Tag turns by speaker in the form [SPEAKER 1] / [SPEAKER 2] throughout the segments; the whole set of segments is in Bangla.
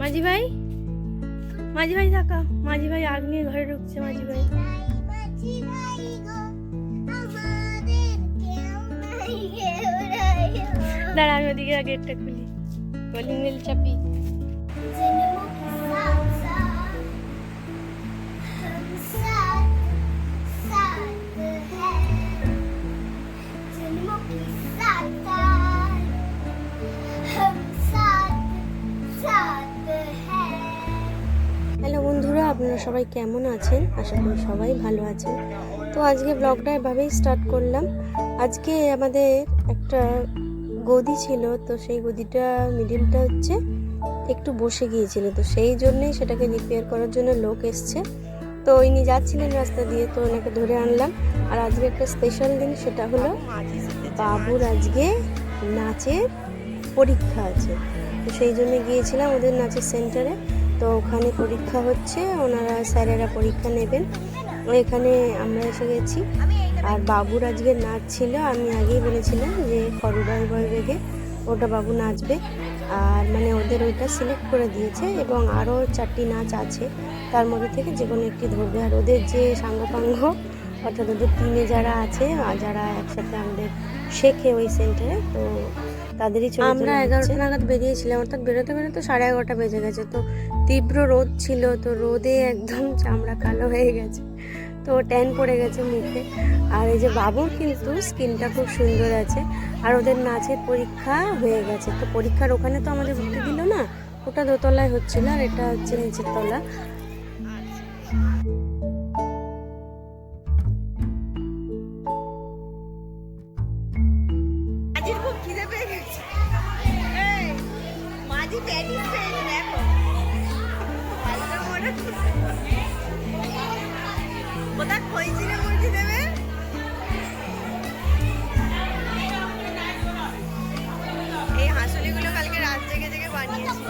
[SPEAKER 1] মাঝি ভাই, মাঝি ভাই থাকা, মাঝি ভাই আগ নিয়ে ঘরে ঢুকছে। মাঝি ভাই দাঁড়া, আমি ওদিকে গেটটা খুলি, কলিং বেল চাপি। হ্যালো বন্ধুরা, আপনারা সবাই কেমন আছেন? আশা করি সবাই ভালো আছেন। তো আজকে ব্লগটা এভাবেই স্টার্ট করলাম। আজকে আমাদের একটা গদি ছিল, তো সেই গদিটা মিডিলটা হচ্ছে একটু বসে গিয়েছিল, তো সেই জন্যেই সেটাকে রিপেয়ার করার জন্য লোক এসছে। তো ইনি যাচ্ছিলেন রাস্তা দিয়ে, তো ওনাকে ধরে আনলাম। আর আজকে একটা স্পেশাল দিন, সেটা হলো বাবুর আজকে নাচের পরীক্ষা আছে। তো সেই জন্য গিয়েছিলাম ওদের নাচের সেন্টারে। তো ওখানে পরীক্ষা হচ্ছে, ওনারা স্যারেরা পরীক্ষা নেবেন। এখানে আমরা এসে গেছি। আর বাবুর আজকে নাচ ছিল, আমি আগেই বলেছিলাম যে খরুবাই বয় বেগে ওটা বাবু নাচবে। আর মানে ওদের ওইটা সিলেক্ট করে দিয়েছে, এবং আরও 4টি নাচ আছে, তার মধ্যে থেকে যে কোনো একটি ধরবে। আর ওদের যে সাঙ্গপাঙ্গ, অর্থাৎ ওদের টিমে যারা আছে, যারা একসাথে আমাদের শেখে ওই সেন্টারে, তো তাদেরই ছবি। আমরা 11টা নাগাদ বেরিয়েছিলাম, অর্থাৎ বেরোতে বেরোতে 11:30 বেজে গেছে। তো তীব্র রোদ ছিল, তো রোদে একদম চামড়া কালো হয়ে গেছে, তো ট্যান পড়ে গেছে মুখে। আর এই যে বাবুর কিন্তু স্কিনটা খুব সুন্দর আছে। আর ওদের নাচের পরীক্ষা হয়ে গেছে, তো পরীক্ষার ওখানে তো আমাদের উঠতে দিল না, ওটা দোতলায় হচ্ছিল, আর এটা হচ্ছে নিচের তলা। এই হাঁসুলিগুলো কালকে রাত জেগে জেগে বানিয়েছি,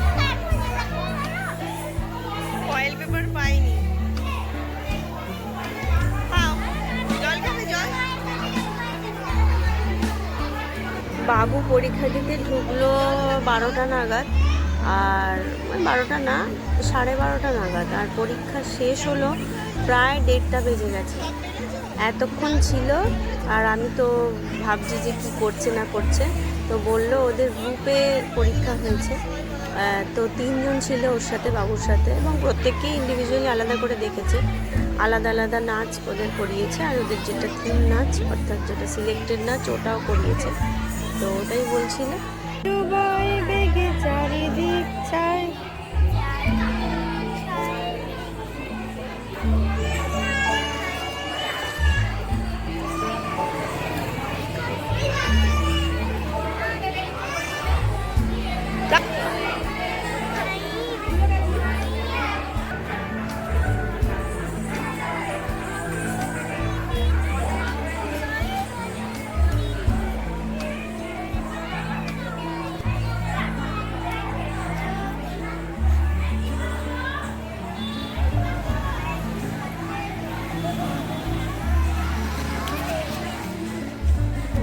[SPEAKER 1] ফয়েল পেপার পাইনি। জল খাবে? জল। বাবু পরীক্ষা দিতে ঢুকলো 12টা নাগাদ, আর 12টা না, 12:30 নাগাদ। আর পরীক্ষা শেষ হলো প্রায় 1:30 বেজে গেছে। এতক্ষণ ছিল, আর আমি তো ভাবছি যে কি করছে না করছে। তো বললো ওদের গ্রুপে পরীক্ষা হয়েছে, তো 3 জন ছিল ওর সাথে, বাবুর সাথে, এবং প্রত্যেককেই ইন্ডিভিজুয়ালি আলাদা করে দেখেছে, আলাদা আলাদা নাচ ওদের করিয়েছে। আর ওদের যেটা থিম নাচ, অর্থাৎ যেটা সিলেক্টেড নাচ, ওটাও করিয়েছে। তো ওটাই বলছিল। চারিদিক চাই,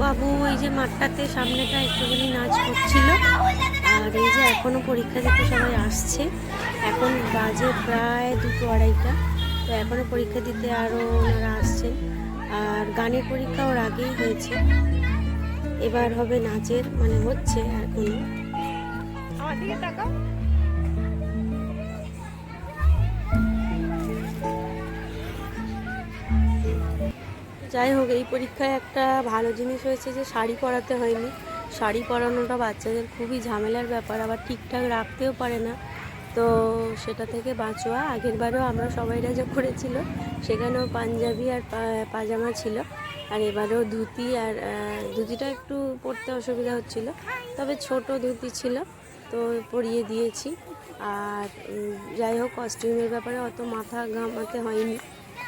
[SPEAKER 1] বাবু ওই যে মাঠটাতে সামনেটা একটুখানি নাচ করছিল। আর এই যে এখনও পরীক্ষা দিতে সবাই আসছে, এখন বাজে প্রায় 2-2:30। তো এখনও পরীক্ষা দিতে আরও ওনারা আসছেন। আর গানের পরীক্ষা ওর আগেই হয়েছে, এবার হবে নাচের, মানে হচ্ছে এখনও। আমার দিকে তাকাও। যাই হোক, এই পরীক্ষায় একটা ভালো জিনিস হয়েছে যে শাড়ি পরাতে হয়নি। শাড়ি পরানোটা বাচ্চাদের খুবই ঝামেলার ব্যাপার, আবার ঠিকঠাক রাখতেও পারে না, তো সেটা থেকে বাঁচোয়া। আগেরবারও আমরা সবাইরা যা করেছিল, সেখানেও পাঞ্জাবি আর পাজামা ছিল, আর এবারেও ধুতি। আর ধুতিটা একটু পরতে অসুবিধা হচ্ছিল, তবে ছোট ধুতি ছিল, তো পরিয়ে দিয়েছি। আর যাই হোক, কস্টিউমের ব্যাপারে অত মাথা ঘামাতে হয়নি,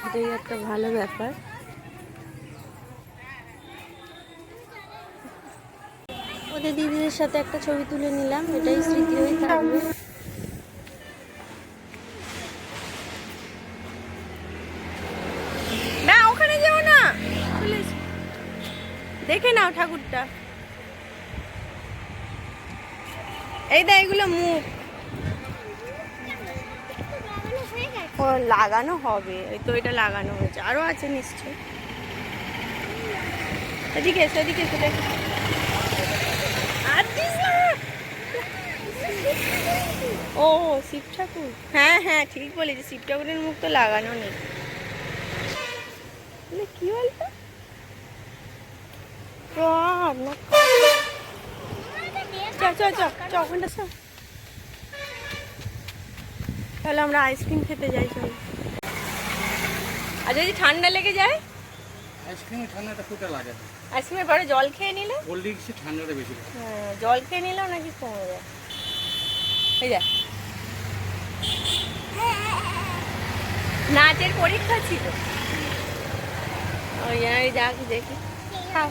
[SPEAKER 1] এটাই একটা ভালো ব্যাপার। ওদের দিদিদের সাথে একটা ছবি তুলে নিলাম, এটাই স্মৃতি হয়ে থাকবে। না, ওখানে যাও না, দেখে নাও ঠাকুরটা। এই দা, এগুলো মুখ। লাগানো হবে, এই তো এটা লাগানো হয়েছে, আরও আছে নিশ্চয়। এদিকে এসে এদিকে এসে দেখ। ও শিব ঠাকুর, হ্যাঁ হ্যাঁ ঠিক বলেছি, শিব ঠাকুরের মুখ তো লাগানো নেই। কি বলতো তাহলে আমরা আইসক্রিম খেতে যাই চল। আর যদি ঠান্ডা লেগে যায়?
[SPEAKER 2] আইসক্রিমে ঠান্ডাটা ফুটে লাগে না।
[SPEAKER 1] আইসক্রিমের পরে জল খেয়ে নিলে?
[SPEAKER 2] কোল্ড ড্রিঙ্কসে ঠান্ডাটা বেশি লাগে।
[SPEAKER 1] হ্যাঁ জল খেয়ে নিলেও নাকি কমে যায়। এই যা নাচের পরীক্ষা ছিল, ওই জন্য যাক দেখি। খাও।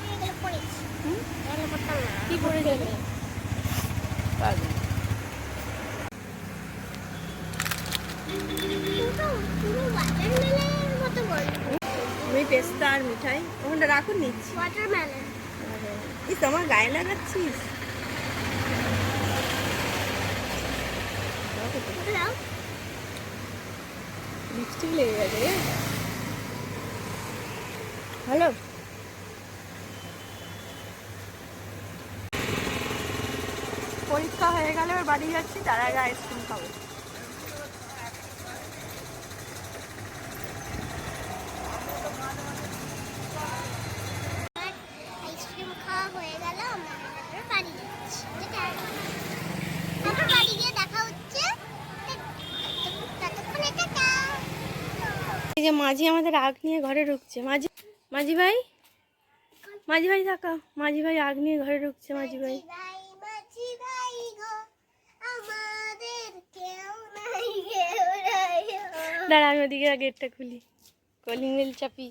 [SPEAKER 1] কি পড়ে যাবে? আমি পেস্তা আর মিঠাই ওখানটা রাখুন নিচ্ছি। ইস আমার গায়ে লাগাচ্ছিস। লিপস্টিক লেগে গেছে রে। ভালো পরীক্ষা হয়ে গেলে এবার বাড়ি যাচ্ছি, তার আগে আইসক্রিম খাবো।
[SPEAKER 3] আইসক্রিম খাওয়া হয়ে গেল, আমরা বাড়ি যাচ্ছি। আমরা বাড়ি গিয়ে দেখা হচ্ছে। ততক্ষণে টাটা।
[SPEAKER 1] এই যে মাঝি আমাদের আগ নিয়ে ঘরে ঢুকছে। মাঝি মাঝি ভাই, মাঝি ভাই তাকাও, মাঝি ভাই আগ নিয়ে ঘরে ঢুকছে। মাঝি ভাই
[SPEAKER 3] মাঝি ভাই গো, আমাদের কেউ নাই, কেউ নাই।
[SPEAKER 1] দাঁড়া আমি ওদিকে গেটটা খুলি, কলিং বেল চাপি।